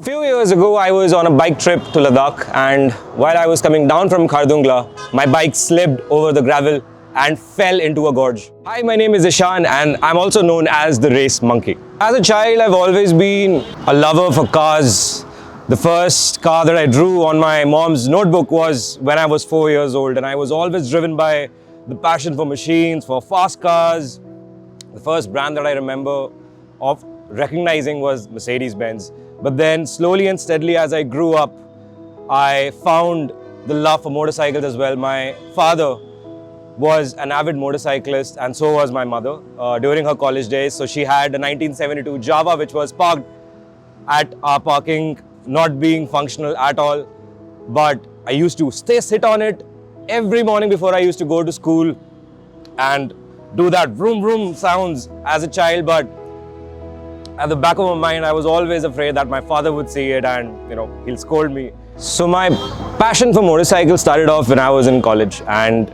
Few years ago, I was on a bike trip to Ladakh, and while I was coming down from Khardungla, my bike slipped over the gravel and fell into a gorge. Hi, my name is Ishaan, and I'm also known as the Race Monkey. As a child, I've always been a lover for cars. The first car that I drew on my mom's notebook was when I was 4 years old, and I was always driven by the passion for machines, for fast cars. The first brand that I remember of recognizing was Mercedes-Benz. But then slowly and steadily as I grew up, I found the love for motorcycles as well. My father was an avid motorcyclist, and so was my mother during her college days. So she had a 1972 Java which was parked at our parking, not being functional at all. But I used to sit on it every morning before I used to go to school and do that vroom vroom sounds as a child. But at the back of my mind, I was always afraid that my father would see it and, he'll scold me. So my passion for motorcycles started off when I was in college, and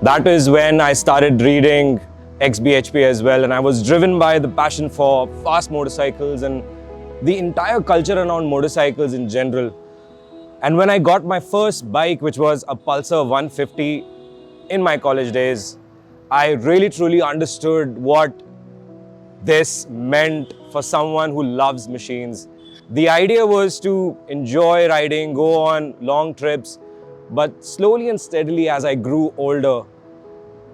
that is when I started reading xBhp as well, and I was driven by the passion for fast motorcycles and the entire culture around motorcycles in general. And when I got my first bike, which was a Pulsar 150 in my college days, I really truly understood what this meant for someone who loves machines. The idea was to enjoy riding, go on long trips, but slowly and steadily as I grew older,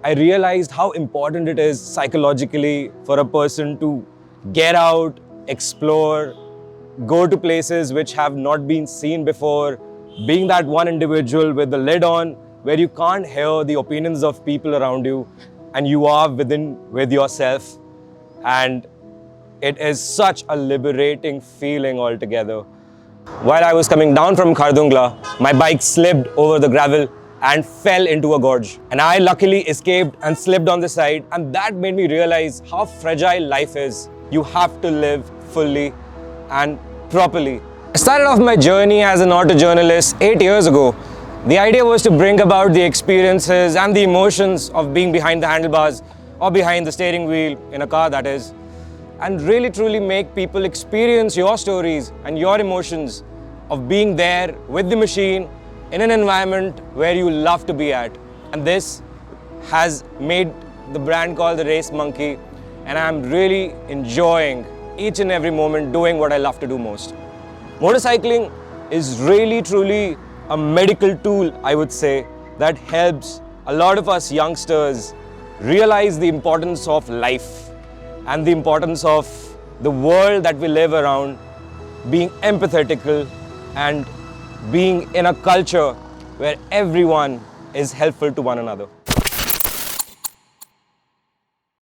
I realized how important it is psychologically for a person to get out, explore, go to places which have not been seen before, being that one individual with the lid on where you can't hear the opinions of people around you and you are with yourself. And it is such a liberating feeling altogether. While I was coming down from Khardungla, my bike slipped over the gravel and fell into a gorge. And I luckily escaped and slipped on the side, and that made me realize how fragile life is. You have to live fully and properly. I started off my journey as an auto journalist 8 years ago. The idea was to bring about the experiences and the emotions of being behind the handlebars or behind the steering wheel in a car, that is, and really truly make people experience your stories and your emotions of being there with the machine in an environment where you love to be at. And this has made the brand called TheRaceMonkey, and I'm really enjoying each and every moment doing what I love to do most. Motorcycling is really truly a medical tool, I would say, that helps a lot of us youngsters realize the importance of life and the importance of the world that we live around, being empathetical and being in a culture where everyone is helpful to one another.